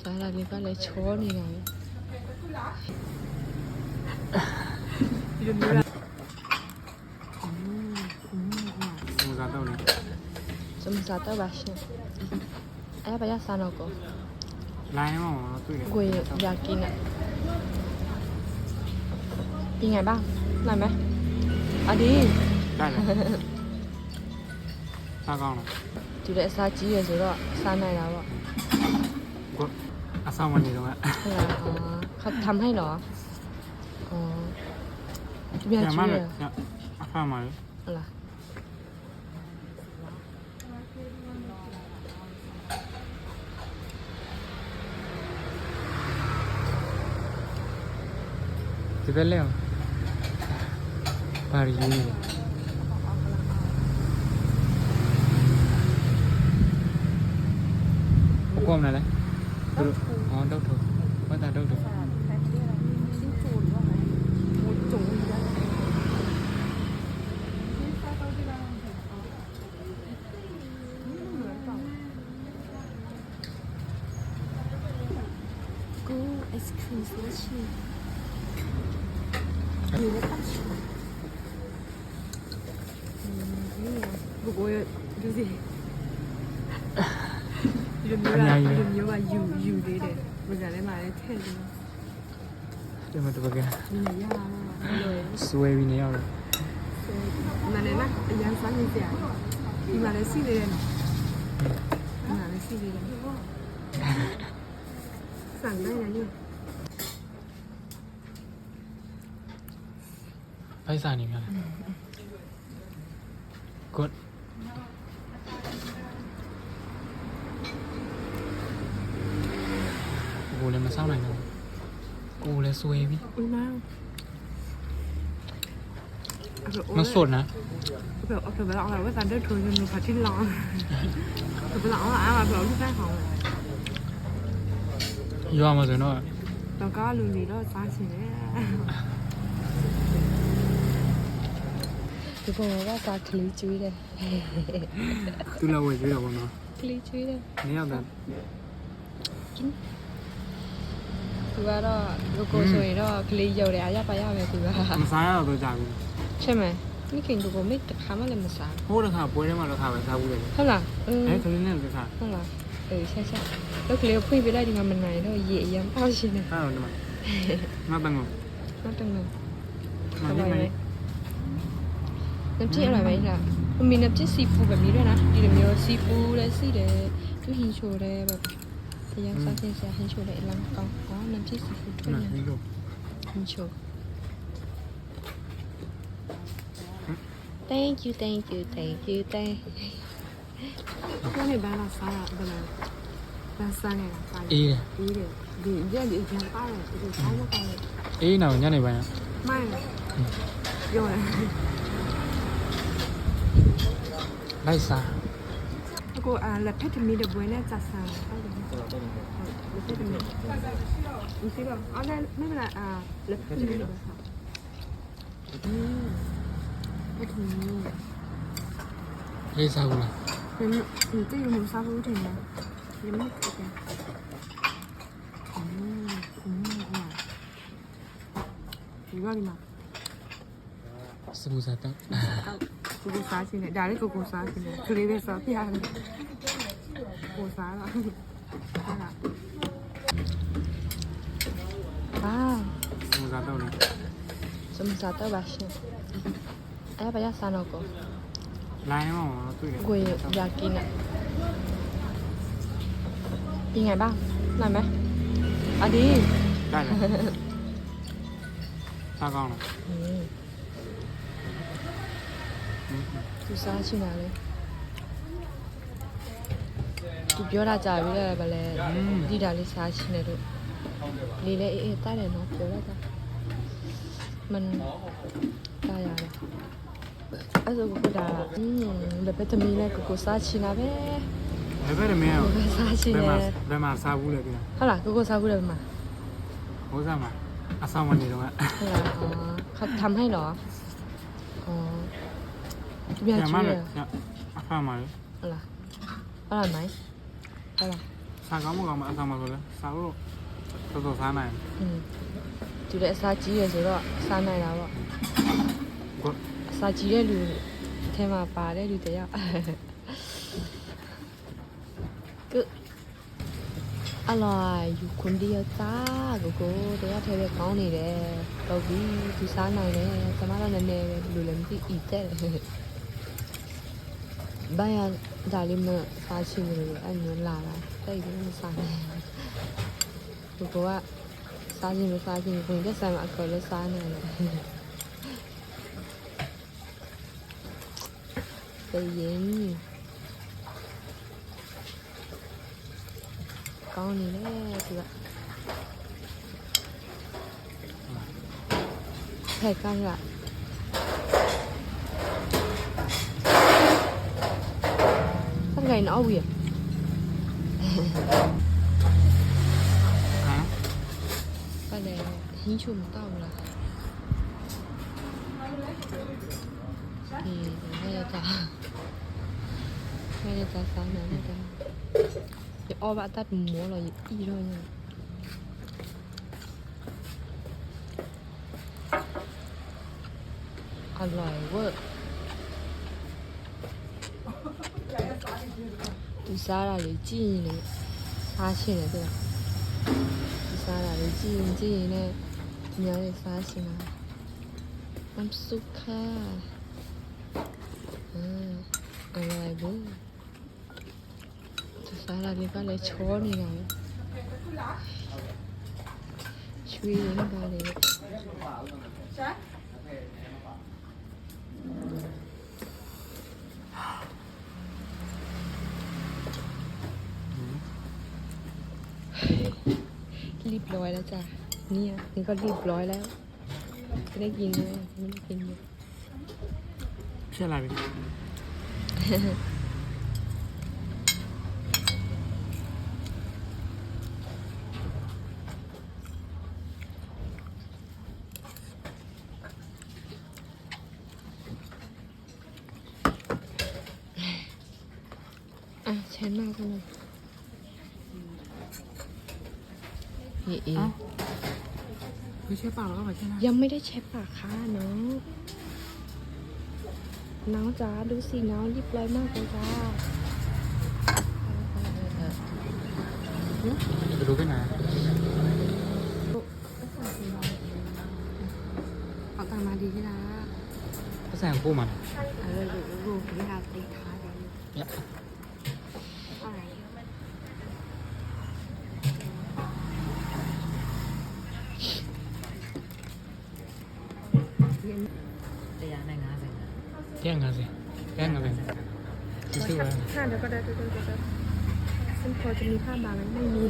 စားလာပြီကလည်းချောနေတာပဲဒီလိုမျိုးလားစမစားတော့လေ စမစားတော့ပါရှင်အဲ့ဘာရစားတော့ကို လိုင်းမောတွေ့တယ် ကိုอยากกินอ่ะเป็นไงบ้างอร่อยไหมอันนี้ ได้เลยစားကောင်းလား ဒီလည်းအစားကြီးရယ်ဆိုတော့စားနိုင်တာပေါ့ ကိုအဆောင်မနေတော့ ဟုတ်လားเขาทำให้เหรออ๋อဒီပြန် ည ကြီး မ ရ လေ ယ် အခါမှာလေ ဟုတ်လား ဒီဘက်လဲပါရီယူဘုကောမလားသူတို့ဟောတော့တော့ဘာသာတော့တော့ กูไอศครีมสลัดชีมีแล้วป่ะนี่บุกโวยดูสิဒီလိုမျိုးကယူသေးတယ်ဘယ်ကြလဲမှာလဲထည့်တယ် ဒီမှာတော့ကဲ ဒီမရတော့ ဆွဲပြီးနေရောက်တယ် မနေ့ကအရန်စားနေကြတယ်ဒီမှာလည်းစီးနေတယ်ဒီမှာလည်းစီးနေတယ်สั่งได้นะนี่ ဖိုက်စားနေများလားကိုကိုလည်းမဆောင်နိုင်တော့ကိုလည်းဆွဲပြီး อุ้ยมาမစွတ်နော် เอาไปลองแล้วว่าตอนได้ทุนมันมีพัดที่ร้อนเอาไปลองแล้วมาแบบที่แม่ของ ရွာမှာဆိုတော့ แล้วก็ลุยแล้วซ้าชิเนี่ยဒီပေါ်ကစားကလေးကျွေးတယ် သူ့လည်းဝယ်ကြည့်တော့ဘောနော် ကလေးကျွေးတယ် နေရောက်တယ် သူကတော့ကိုကိုဆိုရင်တော့ကလေးရုပ်တယ်အရပါရမယ်သူက မစားရတော့ကြာပြီ ใช่ไหมนี่กินကိုကိုမိတ်တခါမှလည်းမစား ဟိုတစ်ခါပွဲထဲမှာတော့ခါပဲစားဘူးလေ ဟုတ်လားအဲကလေးနဲ့တစ်ခါ ဟုတ်လားဆက်လောက်ကလေးကိုဖွင့်ပြလိုက်ဒီမှာမနိုင်တော့ရေအရင်ပေါက်ရှင်နေ အဲ့တော့ဒီမှာမတန်ကို နောက်တော့နော် မနေမနေ น้ำจิ้มอร่อยไหมล่ะมันมีน้ำจิ้มซีฟู้ดแบบนี้ด้วยนะดีเลยมีซีฟู้ดเลยสิเดดูหินโชว์เลยแบบยังซาเซียนเซียหินโชว์เลยลังกองอ๋อน้ำจิ้มซีฟู้ดด้วย နော် นะ ဒီလို หินโชว์ thank you ကိုနေဘာလာစားတာဘယ်လိုဘာစားနေတာပါလဲ အေးတယ် အေးတယ်ဒီရက်ဒီပြန်ပါတယ်ဒီဆောင်းမကောင်းဘူး အေးနော်ညနေပိုင်း မိုင်းပြောတယ် လိုက်စား အခုလက်ဖက်သမီးတဲ့ဘွယ်နဲ့ဆက်ဆံဟုတ်တယ်လက်ဖက်သမီးဒီတော့အဲ့ဒါမင်းလားလက်ဖက်သမီးပဲဆက်လက်ဖက်သမီး လေးစားဘူးလား 你这个没啥好听的，也没看见。ဒီကနေ့မှာ စပူစားတော့ ကိုကိုစားခြင်းနဲ့ဒါလေးကိုကိုစားခြင်းနဲ့ကလေးလေးစားပြရတယ်ကိုစားတော့ဟုတ်လားအာ စပူစားတော့လေ စမစားတော့ပါရှင်အဲ့ဘာရစားတော့ကို လိုင်းမောတွေ့တယ် ကိုอยากกินอ่ะเป็นไงบ้างอร่อยไหมอันนี้ ได้เลยစားကောင်းလား သူစားချင်တာလေသူပြောတာကြာပြီလေဗလဲဒီတာလေးစားချင်တယ်တို့လေးလေးအေးတားတယ်နော်ပြောလိုက်တာมันတားရတယ်အဲ့ဆိုကိုဒါလက်ပဲသမီးနဲ့ကိုစားချင်တာပဲ ဘယ်ဘက်တမင်း ကိုစားချင်တယ် ဘယ်မှာစားဘူးလေဒီ ဟုတ်လားကိုစားဘူးတယ်မှာ ဟိုစားမှာအဆောင်မနေတော့ ဟုတ်လားเขาทำให้เหรออ๋อဒီပြန် ည ကြ မ ည့်ရ လေအခါမှာလေ ဟုတ်လားอร่อยไหมอร่อย စ စားကောင်းမကောင်းမအဆောင်မဆိုလဲစားလို့တော်တော်စားနိုင် သူလည်းအစာကြီးရဆိုတော့စားနိုင်တာပေါ့ ကို အစာကြီးတဲ့လူအထဲမှာပါတဲ့လူတယောက်គឺအလားယူခွန်ဒီယာတာကိုတရားထဲပဲကောင်းနေတယ်တော့ပြီသူစားနိုင်တယ်ကျမတို့နည်းနည်းပဲလူလည်းမသိအီတဲ့ဘာရဒါလေးမစားချင်လို့အဲ့မျိုးလာတာတိတ်ပြီးမစားနိုင်ဘူးကစားချင်မစားချင်ဘူးတဲ့ဆိုင်မှာအကောလည်းစားနေတယ်တေးရင်ကောင်းနေလေသူကဖက်ကန်ကစငိုင်းအောင်ပြီ ဟမ် ဘာလဲဟင်းချုံတောက်လားဒီမဲ့တာစားနေတယ်ဒီအော်ဘာတတ်မောလို့ဤရောညอร่อยเวอร์သူစားတာလေကြည့်ရင်လေစားချင်တယ်တဲ့သူစားတာလေကြည့်ရင်လည်းဒီများလေးစားချင်တာน้ำซุปค่ะอร่อยเวอร์သူစားတာလေးကလည်းချောနေတာပဲချွေးနေတာလေ รีบร้อยแล้วจ้ะเนี่ยนี่ก็รีบร้อยแล้วจะได้กินเลยไม่ได้กินเลย ဖြစ်လာပြီ อ่ะใช้มากเลยนี่เอง คือใช่เปล่าแล้วก็แบบใช่ไหม ยังไม่ได้เช็ดปากค่ะน้องน้องจ๋าดูสิน้องรีบร้อยมากเลยจ้า จะดูกันนะ เอาตังมาดีที่ละ ก็ใส่ของกูมัน ดูที่ละตีท้ายเลย เนี่ย อะไรแย่งกันสิแย่งกันสิซื้อไว้ ผ้าเดี๋ยวก็ได้ฉันพอจะมีผ้าบางไหมไม่มี